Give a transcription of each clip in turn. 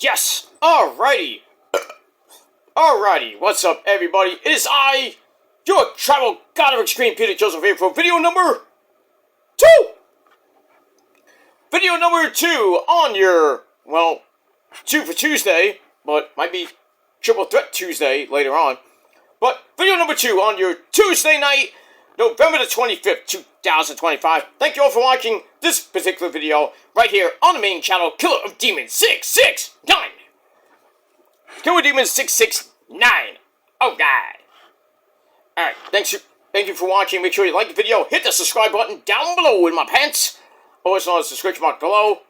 Yes! Alrighty! Alrighty, what's up everybody? It is I, your tribal god of extreme, Peter Joseph here for video number 2! Video number 2 on your, well, 2 for Tuesday, but might be Triple Threat Tuesday later on. But video number 2 on your Tuesday night, November the 25th, 2025. Thank you all for watching this particular video right here on the main channel, Killer of Demons 669. Killer of Demons 669. Alright. Alright, thank you for watching. Make sure you like the video. Hit the subscribe button down below in my pants. Also on the description mark below.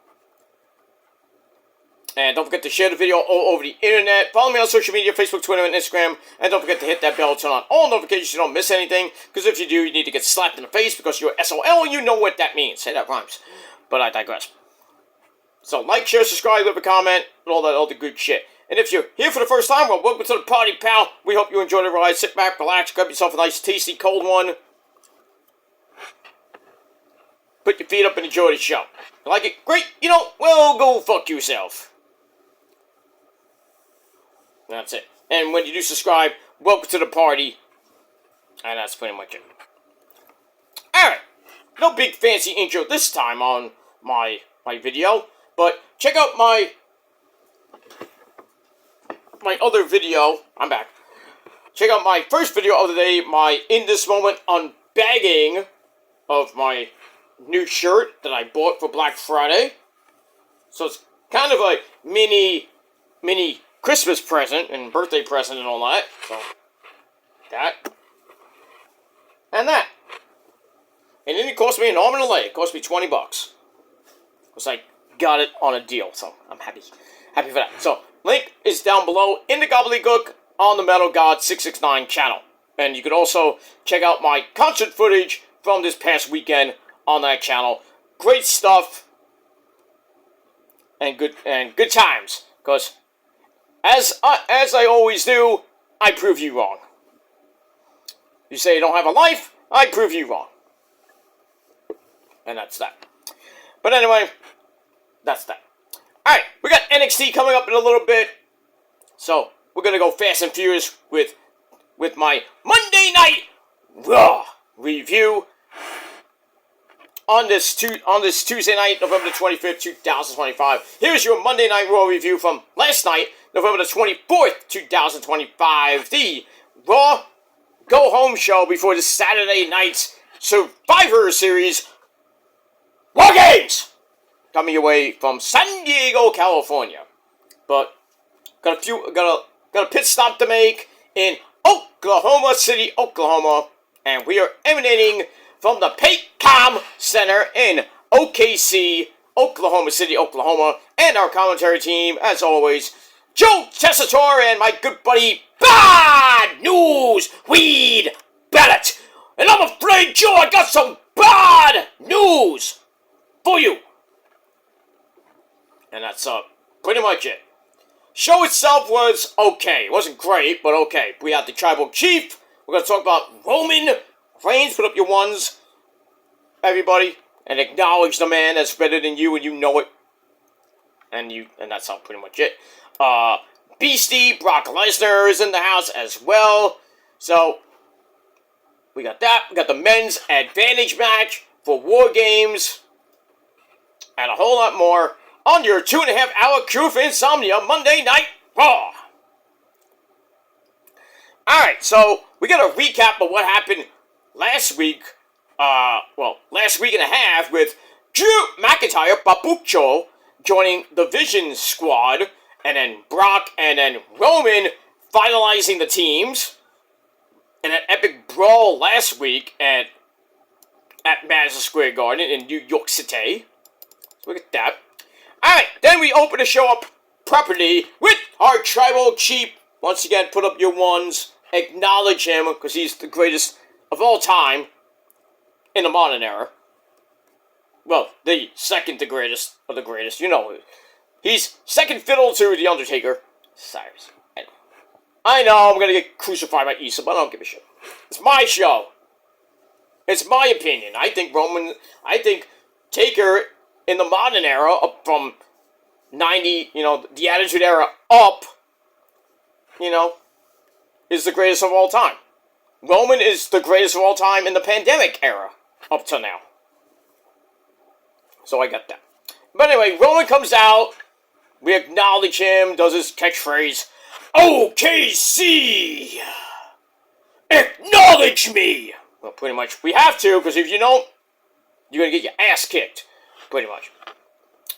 And don't forget to share the video all over the internet. Follow me on social media, Facebook, Twitter, and Instagram. And don't forget to hit that bell, turn on all notifications so you don't miss anything. Because if you do, you need to get slapped in the face because you're SOL and you know what that means. Say that rhymes. But I digress. So like, share, subscribe, leave a comment, and all the good shit. And if you're here for the first time, well, welcome to the party, pal. We hope you enjoy the ride. Sit back, relax, grab yourself a nice, tasty, cold one. Put your feet up and enjoy the show. You like it? Great. You know, well, go fuck yourself. That's it. And when you do subscribe, welcome to the party. And that's pretty much it. Alright. No big fancy intro this time on my video. But check out my other video. I'm back. Check out my first video of the day. My In This Moment unbagging of my new shirt that I bought for Black Friday. So it's kind of a mini Christmas present and birthday present and all that. So, that. And that. And then it cost me an arm and a leg. It cost me 20 bucks. Because I got it on a deal. So, I'm happy for that. So, link is down below in the gobbledygook on the Metal God 669 channel. And you can also check out my concert footage from this past weekend on that channel. Great stuff. And good times. Because as I always do, I prove you wrong. You say you don't have a life, I prove you wrong. And that's that. But anyway, that's that. Alright, we got NXT coming up in a little bit. So, we're going to go fast and furious with my Monday Night Raw review on this Tuesday night, November the 25th, 2025. Here's your Monday Night Raw review from last night, November the 24th, 2025. The Raw Go-Home show before the Saturday night's Survivor Series War Games! Coming your way from San Diego, California. But, got a pit stop to make in Oklahoma City, Oklahoma. And we are emanating from the Paycom Center in OKC, Oklahoma City, Oklahoma. And our commentary team, as always, Joe Tessitore and my good buddy, Bad News Weed Bennett. And I'm afraid, Joe, I got some bad news for you. And that's pretty much it. Show itself was okay. It wasn't great, but okay. We had the Tribal Chief. We're going to talk about Roman Reigns. Put up your ones, everybody, and acknowledge the man that's better than you, and you know it. And that's pretty much it. Beastie, Brock Lesnar is in the house as well. So, we got that. We got the men's advantage match for War Games. And a whole lot more on your 2.5-hour cure for insomnia Monday Night Raw. Alright, so we got a recap of what happened last week. Last week and a half with Drew McIntyre, Papucho, joining the Vision Squad. And then Brock and then Roman finalizing the teams. And an epic brawl last week at Madison Square Garden in New York City. So look at that. Alright, then we open the show up properly with our Tribal Chief. Once again, put up your ones. Acknowledge him, because he's the greatest of all time in the modern era. Well, the second to greatest of the greatest. You know, he's second fiddle to The Undertaker. Cyrus. I know I'm going to get crucified by Issa, but I don't give a shit. It's my show. It's my opinion. I think Taker in the modern era, from 90, the Attitude Era up, is the greatest of all time. Roman is the greatest of all time in the pandemic era up till now. So I got that. But anyway, Roman comes out. We acknowledge him, does his catchphrase, OKC! Acknowledge me! Well, pretty much, we have to, because if you don't, you're going to get your ass kicked. Pretty much.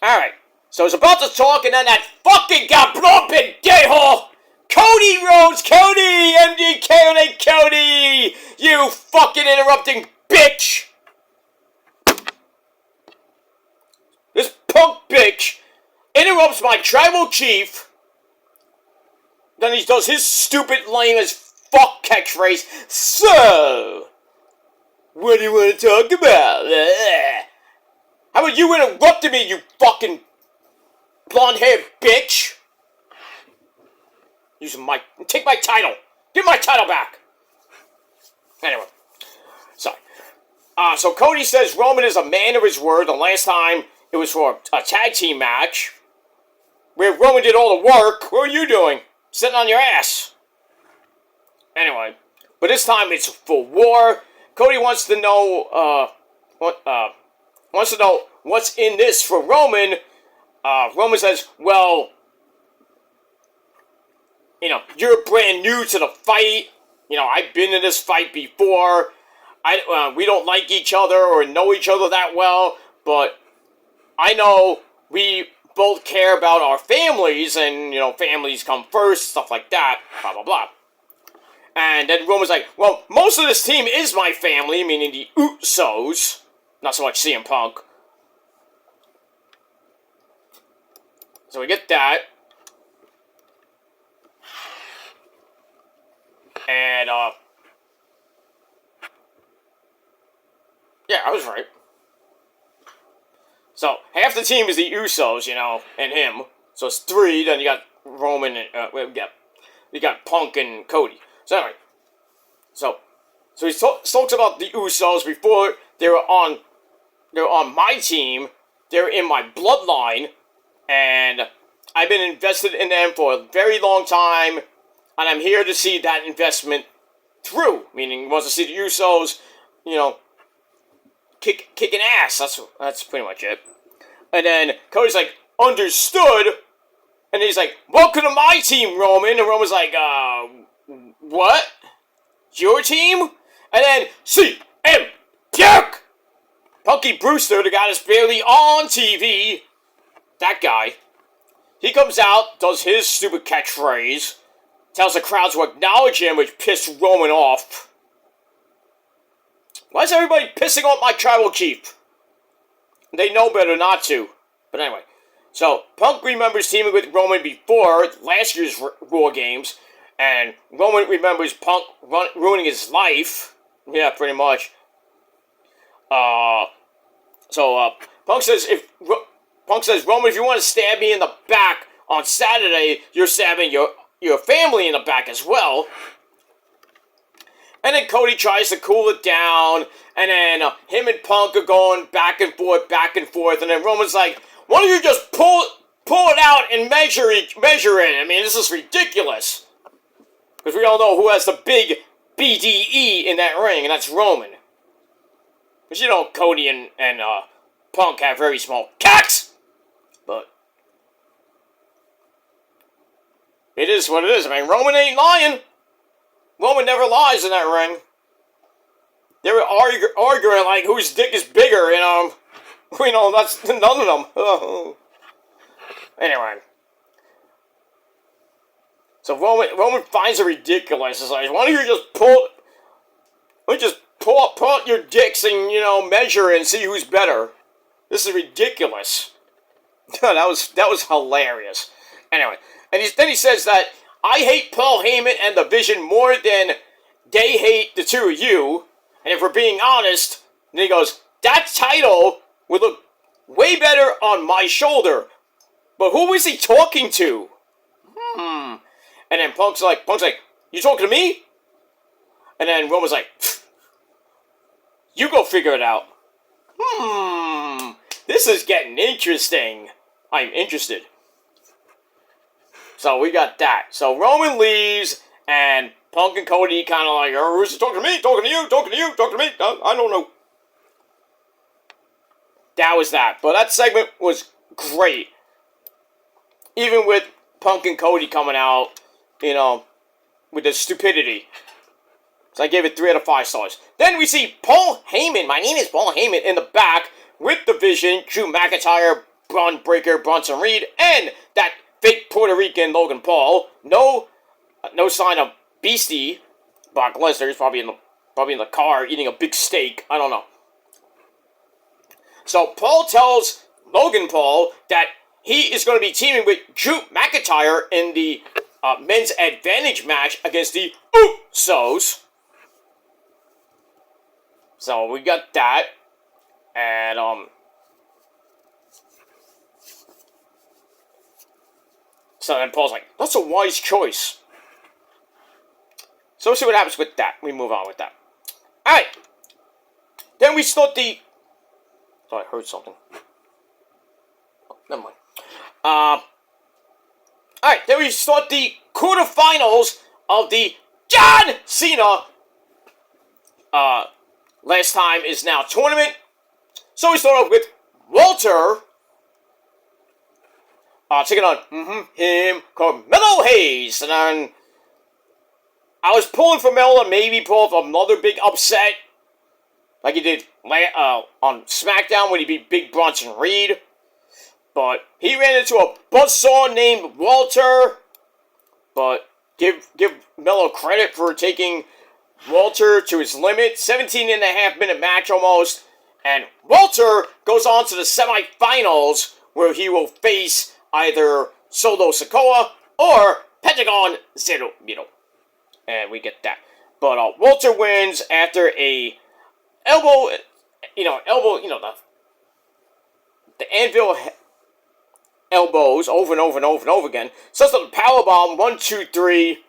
Alright, so he's about to talk, and then that fucking cabrón pendejo! Cody Rhodes! Cody! MDK Cody! You fucking interrupting bitch! This punk bitch interrupts my tribal chief. Then he does his stupid, lame as fuck catchphrase. So, what do you want to talk about? How about you interrupting me, you fucking blonde-haired bitch? Take my title. Give my title back. Anyway, sorry. So Cody says Roman is a man of his word. The last time it was for a tag team match where Roman did all the work. What were you doing? Sitting on your ass. Anyway, but this time it's for war. Cody wants to know what's in this for Roman. Roman says, well, you're brand new to the fight. I've been in this fight before. We don't like each other or know each other that well, but I know we both care about our families, and, families come first, stuff like that, blah, blah, blah. And then Roman's like, well, most of this team is my family, meaning the Usos, not so much CM Punk. So we get that. And, yeah, I was right. So, half the team is the Usos, and him. So it's 3, then you got Roman and, you got Punk and Cody. So anyway, so he talks about the Usos before they were on my team. They're in my bloodline, and I've been invested in them for a very long time, and I'm here to see that investment through. Meaning, he wants to see the Usos, kicking ass. That's pretty much it. And then Cody's like, understood. And he's like, welcome to my team, Roman. And Roman's like, what? Your team? And then CM Punk! Punky Brewster, the guy that's barely on TV. That guy. He comes out, does his stupid catchphrase, tells the crowd to acknowledge him, which pissed Roman off. Why is everybody pissing off my tribal chief? They know better not to. But anyway. So, Punk remembers teaming with Roman before last year's Raw Games. And Roman remembers Punk ruining his life. Yeah, pretty much. Punk says, Roman, if you want to stab me in the back on Saturday, you're stabbing your family in the back as well. And then Cody tries to cool it down, and then him and Punk are going back and forth, and then Roman's like, why don't you just pull it out and measure it? I mean, this is ridiculous. Because we all know who has the big BDE in that ring, and that's Roman. Because Cody and Punk have very small cocks! But it is what it is. I mean, Roman ain't lying. Roman never lies in that ring. They were arguing like whose dick is bigger, that's none of them. Anyway. So Roman finds it ridiculous. It's like, why don't you just pull out your dicks and, measure it and see who's better. This is ridiculous. that was hilarious. Anyway, and then he says that I hate Paul Heyman and the Vision more than they hate the two of you. And if we're being honest, then he goes, that title would look way better on my shoulder. But who is he talking to? And then Punk's like, you talking to me? And then Roman's like, you go figure it out. This is getting interesting. I'm interested. So we got that. So Roman leaves, and Punk and Cody kind of like, oh, who's talking to me? Talking to you? Talking to you? Talking to me? I don't know. That was that. But that segment was great. Even with Punk and Cody coming out, you know, with the stupidity. So I gave it 3 out of 5 stars. Then we see Paul Heyman. My name is Paul Heyman in the back with the Vision, Drew McIntyre, Braun Breaker, Bronson Reed, and that fake Puerto Rican Logan Paul. No sign of Beastie. Brock Lesnar is probably in the car eating a big steak. I don't know. So Paul tells Logan Paul that he is going to be teaming with Drew McIntyre in the men's advantage match against the Usos. So we got that, and so then Paul's like, that's a wise choice. So we'll see what happens with that. We move on with that. Alright. Then we start the... Oh, I heard something. Oh, never mind. Alright, then we start the quarterfinals of the John Cena last time is now tournament. So we start off with Walter taking on him, Carmelo Hayes. And then I was pulling for Melo to maybe pull off another big upset like he did on SmackDown when he beat Big Bronson Reed. But he ran into a buzzsaw named Walter. But give Melo credit for taking Walter to his limit. 17.5-minute match almost. And Walter goes on to the semifinals where he will face either Solo Sikoa or Pentagon Zero Miro. And we get that. But Walter wins after a elbow, the anvil elbows over and over and over and over again. Sets up the powerbomb, 1, 2, 3.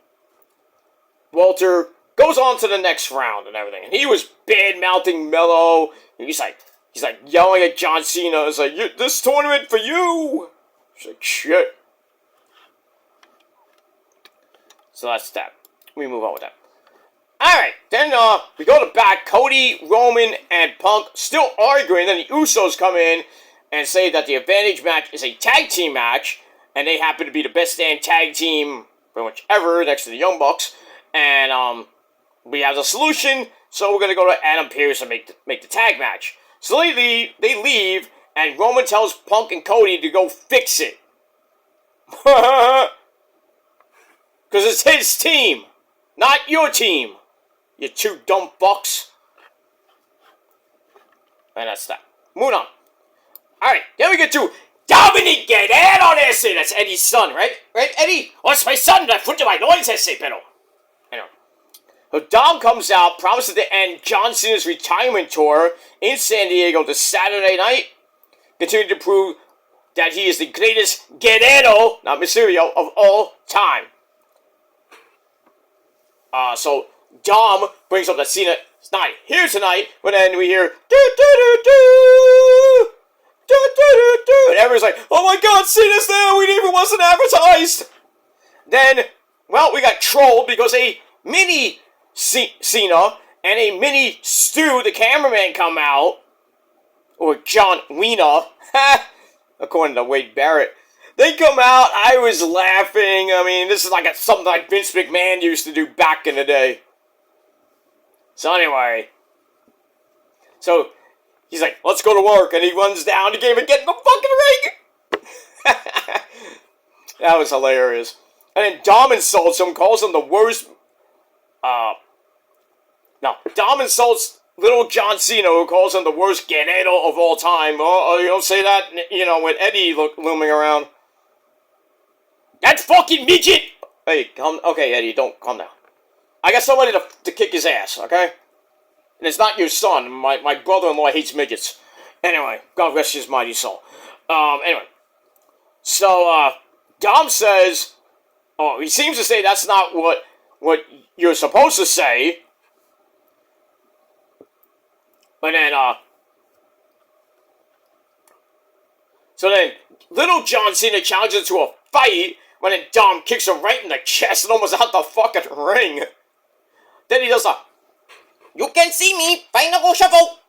Walter goes on to the next round and everything. And he was bad-mouthing Melo. He's like yelling at John Cena. It's like, this tournament for you. He's like, shit. So that's that. We move on with that. Alright, then we go to back. Cody, Roman, and Punk still arguing. Then the Usos come in and say that the advantage match is a tag team match. And they happen to be the best damn tag team pretty much ever next to the Young Bucks. And we have the solution. So we're going to go to Adam Pearce and make the tag match. So they leave, and Roman tells Punk and Cody to go fix it. Because it's his team, not your team. You two dumb fucks. And that's that. Moving on. Alright, then we get to Dominic Guerrero. That's Eddie's son, right? Right, Eddie? Oh, it's my son. I put my noise, pero. Anyway. So Dom comes out, promises to end John Cena's retirement tour in San Diego this Saturday night. Continue to prove that he is the greatest Guerrero, not Mysterio, of all time. So Dom brings up that Cena is not here tonight, but then we hear do-do-do-do, do-do-do-do, and everyone's like, oh my god, Cena's there, we even wasn't advertised. Then, well, we got trolled because a mini Cena and a mini Stu, the cameraman, come out, or John Wiener, according to Wade Barrett. They come out, I was laughing. I mean, this is like something like Vince McMahon used to do back in the day. So anyway, so he's like, let's go to work, and he runs down to game and get in the fucking ring. That was hilarious. And then Dom insults him, calls him the worst, Dom insults little John Cena, who calls him the worst Guerrero of all time. Oh, you don't say that, with Eddie looming around. That fucking midget! Hey, okay, Eddie, don't calm down. I got somebody to kick his ass, okay? And it's not your son. My brother-in-law hates midgets. Anyway, God rest his mighty soul. Anyway. So, Dom says... Oh, he seems to say that's not what you're supposed to say. But then, so then, little John Cena challenges to a fight When then Dom kicks him right in the chest and almost out the fucking ring. Then he does a, "You can see me, final shuffle."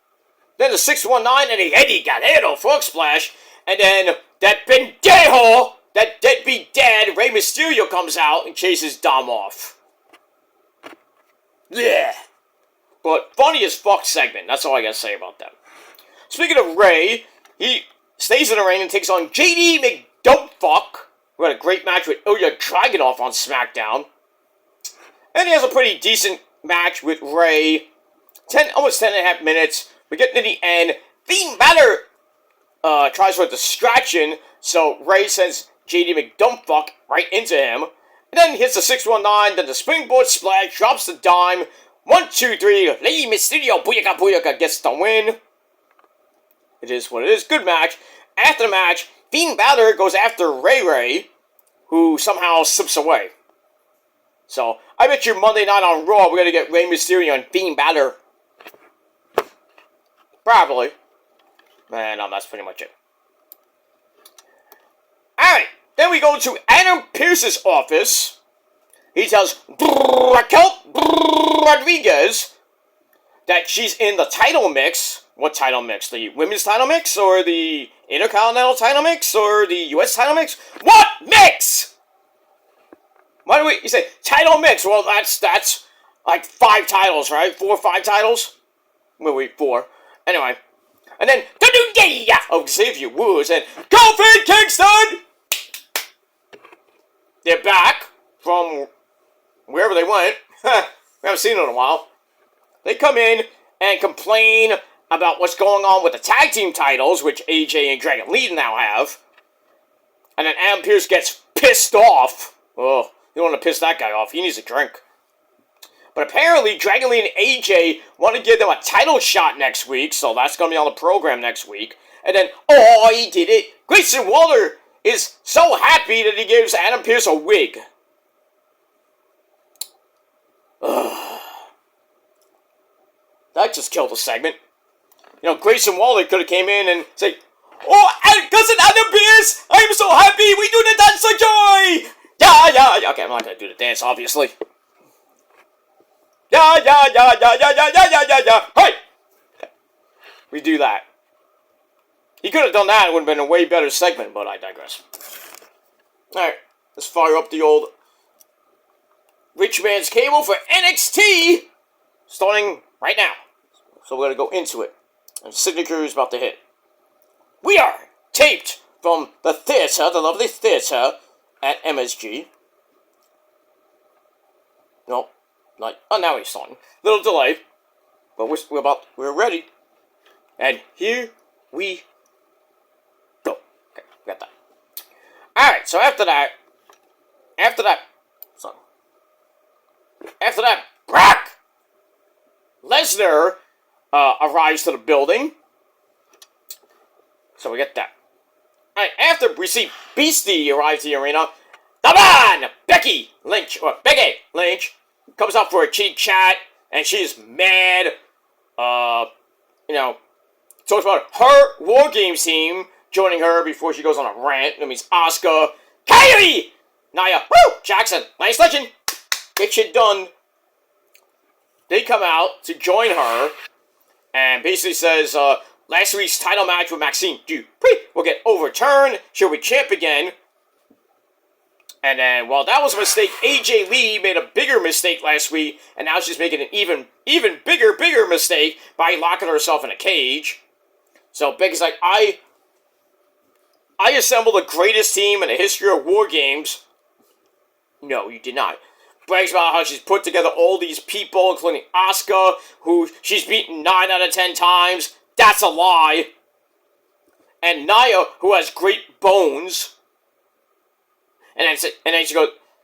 Then the 619 and the Eddie Guerrero frog splash. And then that pendejo, that deadbeat dad, Rey Mysterio comes out and chases Dom off. Yeah. But funny as fuck segment. That's all I gotta say about that. Speaking of Rey, he stays in the ring and takes on JD McDumpfuck, who had a great match with Ilya Dragunov on SmackDown. And he has a pretty decent match with Rey. Almost 10.5 minutes. We get to the end. Fiend Balor tries for a distraction, so Rey sends JD McDumpfuck right into him. And then hits the 619, then the springboard splash, drops the dime. 1, 2, 3, Rey Mysterio, booyaka booyaka, gets the win. It is what it is. Good match. After the match, Fiend Balor goes after Ray, who somehow slips away. So, I bet you Monday night on Raw, we're going to get Rey Mysterio and Fiend Balor. Probably. And that's pretty much it. Alright, then we go to Adam Pearce's office. He tells Raquel Rodriguez that she's in the title mix. What title mix? The women's title mix? Or the Intercontinental title mix? Or the US title mix? What mix? Why do you say title mix? Well, that's like 5 titles, right? 4 or 5 titles? Wait, 4. Anyway. And then the new day of Xavier Woods and Kofi Kingston! They're back from wherever they went. We haven't seen them in a while. They come in and complain about what's going on with the tag team titles, which AJ and Dragon Lee now have. And then Adam Pearce gets pissed off. Oh, you don't want to piss that guy off. He needs a drink. But apparently, Dragon Lee and AJ want to give them a title shot next week, so that's going to be on the program next week. And then, oh, he did it. Grayson Waller is so happy that he gives Adam Pearce a wig. Ugh. That just killed the segment. You know, Grayson Waller could have came in and said, "Oh, cousin Adam Pearce, I'm so happy we do the dance of joy!" Yeah. Okay, I'm not going to do the dance, obviously. Yeah. Hey! We do that. He could have done that. It would have been a way better segment, but I digress. Alright, let's fire up the old Rich Man's Cable for NXT, starting right now. So we're going to go into it. And signature is about to hit. We are taped from the theater, the lovely theater, at MSG. No, not. Oh, now he's starting. Little delay, but we're ready. And here we go. Okay, got that. All right. So after that, Brock Lesnar arrives to the building. So we get that. Alright, after we see Beastie arrive to the arena, the man, Becky Lynch, comes up for a cheek chat, and she's mad. Talks about her War Games team joining her before she goes on a rant. That means Asuka, Kyrie, Nia, Jackson, nice legend, get shit done. They come out to join her, and basically says, last week's title match with Maxine Dupri will get overturned. She'll be champ again. And then, well, that was a mistake. AJ Lee made a bigger mistake last week, and now she's making an even bigger mistake by locking herself in a cage. So Becky's like, I assembled the greatest team in the history of War Games. No, you did not. Brags about how she's put together all these people, including Asuka, who she's beaten 9 out of 10 times. That's a lie. And Nia, who has great bones. And then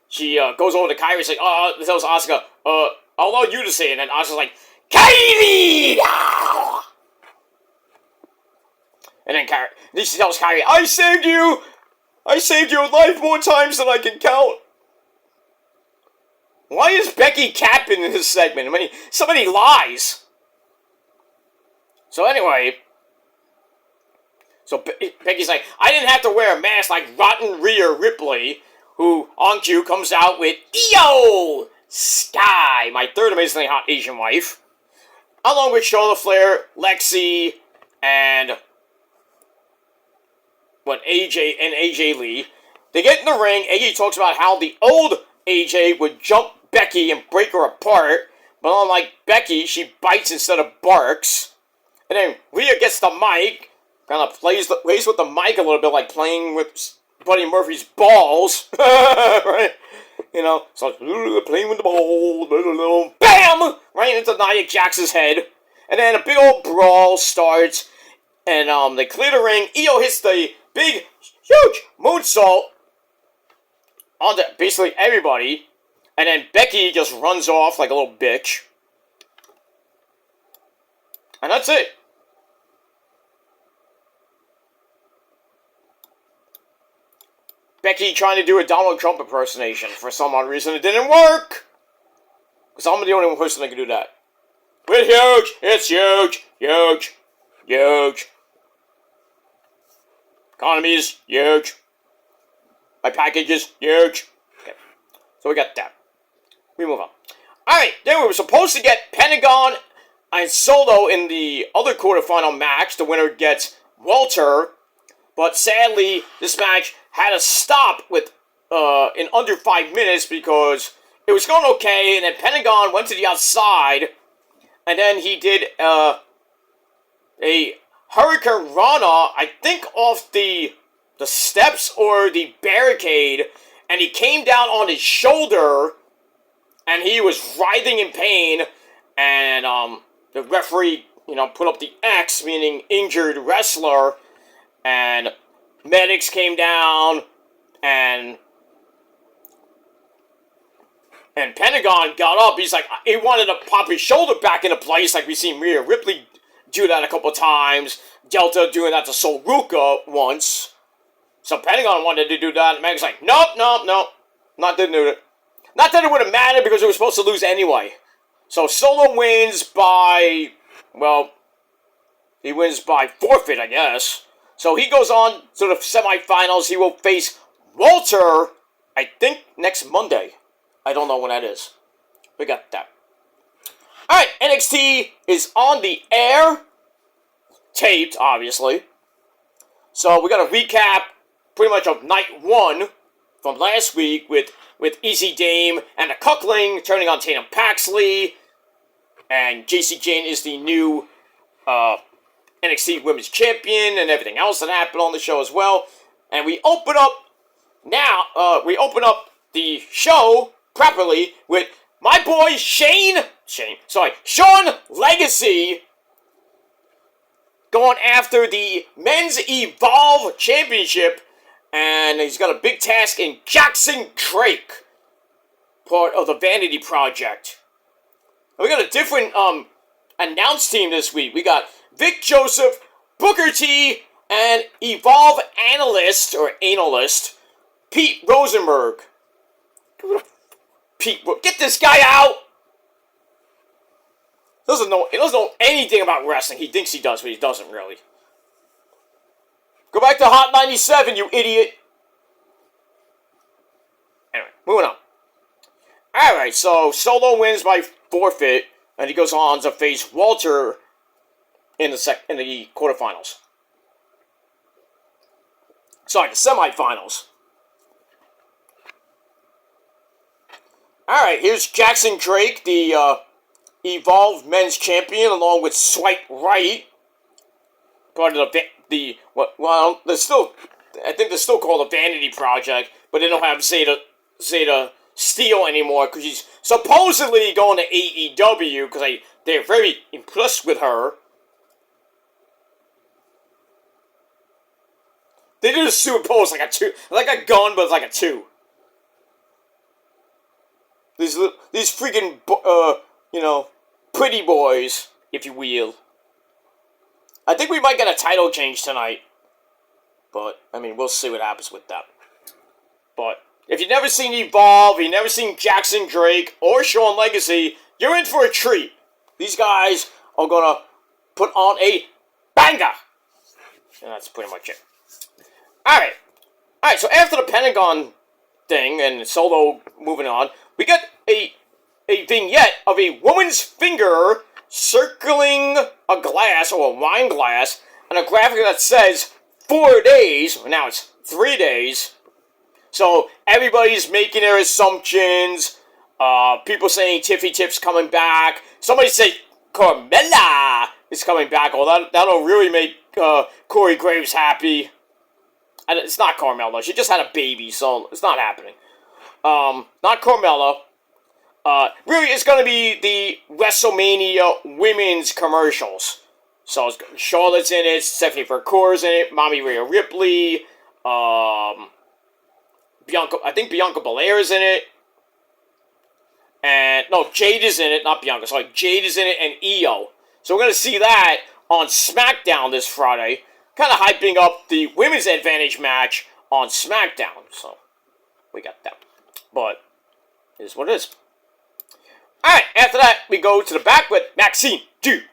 she goes over to Kyrie and says, tells Asuka, I'll allow you to say it. And then Asuka's like, Kyrie! And then she tells Kyrie, I saved your life more times than I can count. Why is Becky capping in this segment? I mean, somebody lies. So anyway, Becky's like, I didn't have to wear a mask like Rotten Rhea Ripley. who on cue comes out with Io Sky, my third amazingly hot Asian wife, along with Charlotte Flair, Lexi, and AJ Lee. They get in the ring. AJ talks about how the old AJ would jump Becky and break her apart, but unlike Becky, she bites instead of barks. And then Rhea gets the mic, kind of plays with the mic a little bit, like playing with Buddy Murphy's balls, right? You know, so playing with the ball, bam, right into Nia Jax's head, and then a big old brawl starts, and they clear the ring. Io hits the big, huge moonsault onto basically everybody, and then Becky just runs off like a little bitch, and that's it. Becky trying to do a Donald Trump impersonation. For some odd reason, it didn't work. Because I'm the only one person that can do that. We're huge. It's huge. Huge. Huge. Economy is huge. My package is huge. Okay. So we got that. We move on. Alright, then we were supposed to get Pentagon and Solo in the other quarterfinal match. The winner gets Walter. But sadly, this match had to stop with in under 5 minutes because it was going okay, and then Pentagon went to the outside, and then he did a Hurricane Rana, I think off the steps or the barricade, and he came down on his shoulder, and he was writhing in pain, and the referee, put up the X, meaning injured wrestler, and medics came down, and Pentagon got up. He's like, he wanted to pop his shoulder back into place, like we've seen Rhea Ripley do that a couple times. Delta doing that to Sol Ruka once. So Pentagon wanted to do that, and Meg's like, nope, not to do it. Not that it would have mattered because it was supposed to lose anyway. So Solo wins by, he wins by forfeit, I guess. So he goes on to the semifinals. He will face Walter, I think, next Monday. I don't know when that is. We got that. Alright, NXT is on the air. Taped, obviously. So we got a recap pretty much of night 1 from last week with Easy Dame and the Cuckling turning on Tatum Paxley. And JC Jane is the new NXT Women's Champion and everything else that happened on the show as well. And we open up the show properly with my boy Sean Legacy going after the Men's Evolve Championship, and he's got a big task in Jackson Drake, part of the Vanity Project. And we got a different announce team this week. We got Vic Joseph, Booker T, and Evolve analyst, Pete Rosenberg. Get this guy out! He doesn't know anything about wrestling. He thinks he does, but he doesn't really. Go back to Hot 97, you idiot! Anyway, moving on. Alright, so Solo wins by forfeit, and he goes on to face Walter in the quarterfinals. Sorry, the semifinals. Alright, here's Jackson Drake, the Evolved Men's Champion, along with Swipe Right. Part of I think they're still called the Vanity Project, but they don't have Zeta Steel anymore, because she's supposedly going to AEW, because they're very impressed with her. They did a super pose like a gun, but it's like a 2. These freaking, pretty boys, if you will. I think we might get a title change tonight. But, we'll see what happens with that. But, if you've never seen Evolve, you've never seen Jackson Drake, or Sean Legacy, you're in for a treat. These guys are gonna put on a banger. And that's pretty much it. Alright, so after the Pentagon thing and Solo moving on, we get a vignette of a woman's finger circling a glass or a wine glass and a graphic that says 4 days. Now it's 3 days. So everybody's making their assumptions. People saying Tiffy Tip's coming back. Somebody say Carmella is coming back. Well, that'll really make Corey Graves happy. And it's not Carmella. She just had a baby, so it's not happening. Not Carmella. Really, it's going to be the WrestleMania women's commercials. So Charlotte's in it, Stephanie Vercore's in it, Mommy Rhea Ripley, I think Bianca Belair's in it. And, no, Jade is in it, not Bianca, sorry. Jade is in it and Io. So we're going to see that on SmackDown this Friday. Kind of hyping up the Women's Advantage match on SmackDown. So, we got that. But, it is what it is. Alright, after that, we go to the back with Maxine Dupri,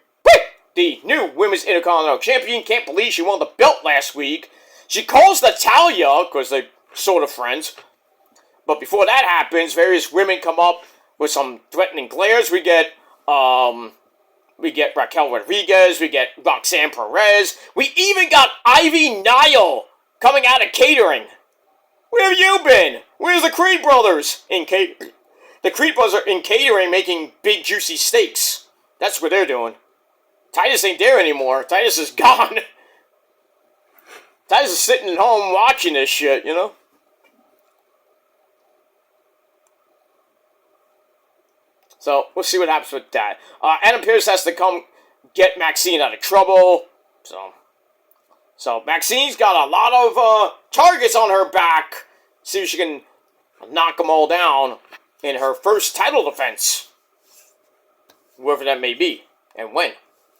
the new Women's Intercontinental Champion. Can't believe she won the belt last week. She calls Natalya, because they're sort of friends. But before that happens, various women come up with some threatening glares. We get Raquel Rodriguez, we get Roxanne Perez, we even got Ivy Nile coming out of catering. Where have you been? Where's the Creed brothers in catering? The Creed brothers are in catering making big juicy steaks. That's what they're doing. Titus ain't there anymore. Titus is gone. Titus is sitting at home watching this shit, you know? So, we'll see what happens with that. Adam Pearce has to come get Maxine out of trouble. So Maxine's got a lot of targets on her back. See if she can knock them all down in her first title defense. Whoever that may be. And when.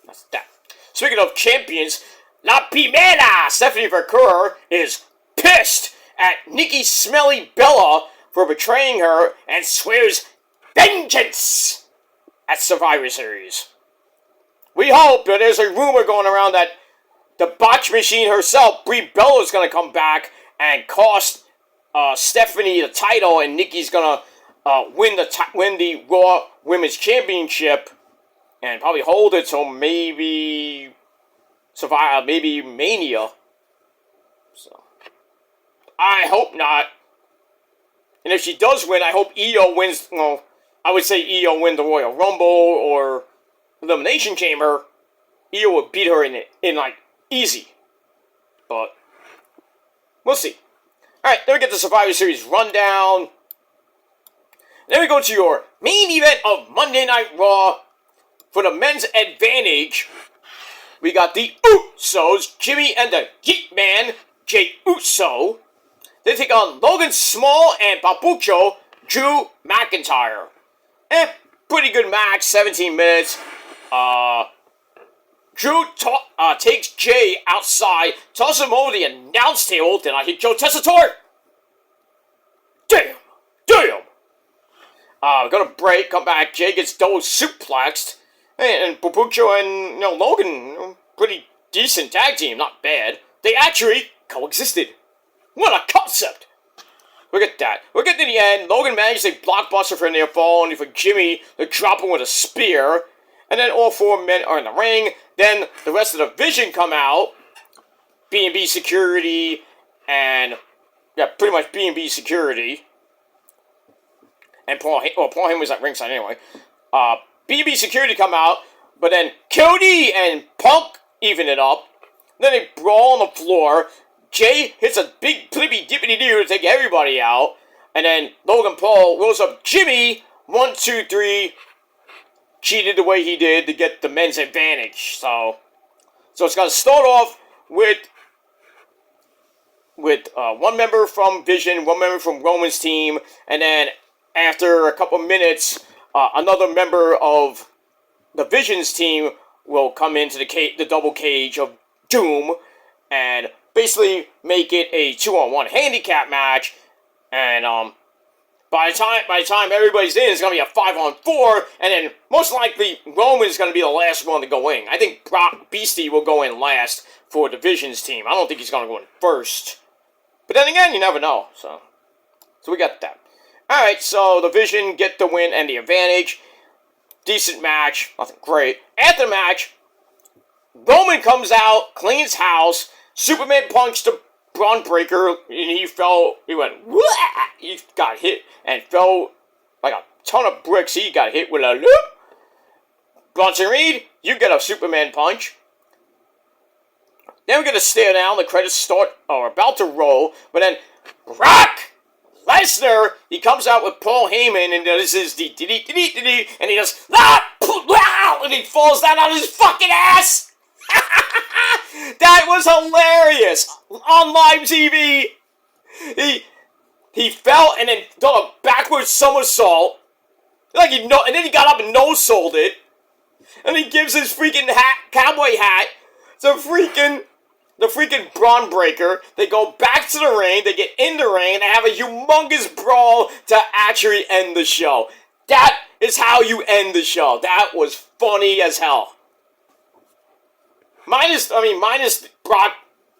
That's that. Speaking of champions, La Primera, Stephanie Vercure, is pissed at Nikki Smelly Bella for betraying her and swears vengeance at Survivor Series. We hope that there's a rumor going around that the botch machine herself, Brie Bella, is going to come back and cost Stephanie the title, and Nikki's going to win the Raw Women's Championship and probably hold it till maybe Survivor, maybe Mania. So I hope not. And if she does win, I hope Io wins. Well, I would say Io win the Royal Rumble or Elimination Chamber. Io would beat her in like easy. But we'll see. Alright, then we get the Survivor Series rundown. Then we go to your main event of Monday Night Raw. For the men's advantage, we got the Usos, Jimmy and the Yeet Man, Jey Uso. They take on Logan Small and Papucho, Drew McIntyre. Pretty good match, 17 minutes. Drew takes Jay outside, tosses him over the announce table. Then I hit Joe Tessitore. Damn. We're gonna break, come back. Jay gets double suplexed. And Papucho and Logan, pretty decent tag team, not bad. They actually coexisted. What a concept! Look at that. We'll get to the end. Logan manages a blockbuster for a near fall, only for Jimmy to drop him with a spear. And then all four men are in the ring. Then the rest of the Vision come out. B&B Security and... yeah, pretty much B&B Security. And Paul Heyman was at ringside anyway. B&B Security come out, but then Cody and Punk even it up. Then they brawl on the floor. Jay hits a big flippy dippity doo to take everybody out. And then Logan Paul rolls up Jimmy. 1, 2, 3. Cheated the way he did to get the men's advantage. So it's going to start off with one member from Vision, one member from Roman's team, and then after a couple minutes, another member of the Vision's team will come into the double cage of Doom and basically make it a 2-on-1 handicap match. And by the time everybody's in, it's gonna be a 5-on-4, and then most likely Roman's gonna be the last one to go in. I think Brock Beastie will go in last for the Vision's team. I don't think he's gonna go in first. But then again, you never know. So So we got that. Alright, so the Vision get the win and the advantage. Decent match. Nothing great. After the match, Roman comes out, cleans house. Superman punched the Braun Breaker, and he fell. He went, wah! He got hit and fell like a ton of bricks. He got hit with a loop. Bronson Reed, you get a Superman punch. Then we're gonna stare down. The credits start or about to roll, but then Brock Lesnar, he comes out with Paul Heyman, and this is the and he does and he falls down on his fucking ass. That was hilarious on live TV. He fell and then did a backwards somersault, and then he got up and no-sold it, and he gives his freaking cowboy hat to the freaking Braun Breaker. They go back to the ring, they get in the ring, and they have a humongous brawl to actually end the show. That is how you end the show. That was funny as hell. Minus Brock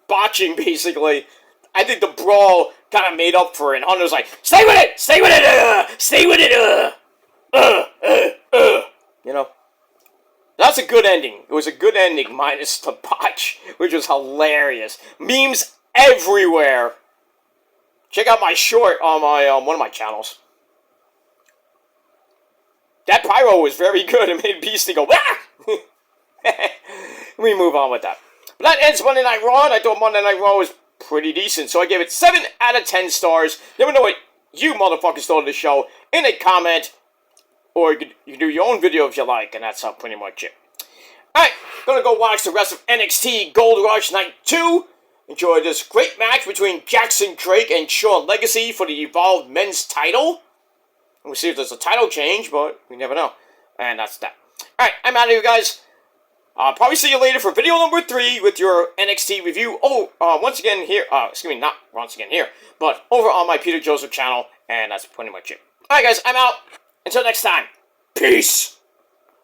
botching, basically. I think the brawl kind of made up for it. And Hunter's like, stay with it! Stay with it! Stay with it! You know? That's a good ending. It was a good ending, minus the botch, which was hilarious. Memes everywhere. Check out my short on my one of my channels. That pyro was very good. It made Beastie go, ah! We move on with that. But that ends Monday Night Raw, and I thought Monday Night Raw was pretty decent, so I gave it 7 out of 10 stars. Let me know what you motherfuckers thought of the show in a comment, or you can do your own video if you like, and that's pretty much it. Alright, gonna go watch the rest of NXT Gold Rush Night 2. Enjoy this great match between Jackson Drake and Shawn Legacy for the Evolved Men's title. We'll see if there's a title change, but we never know. And that's that. Alright, I'm out of here, guys. I'll probably see you later for video number 3 with your NXT review. Once again here, not once again here, but over on my Peter Joseph channel, and that's pretty much it. Alright, guys, I'm out. Until next time, peace!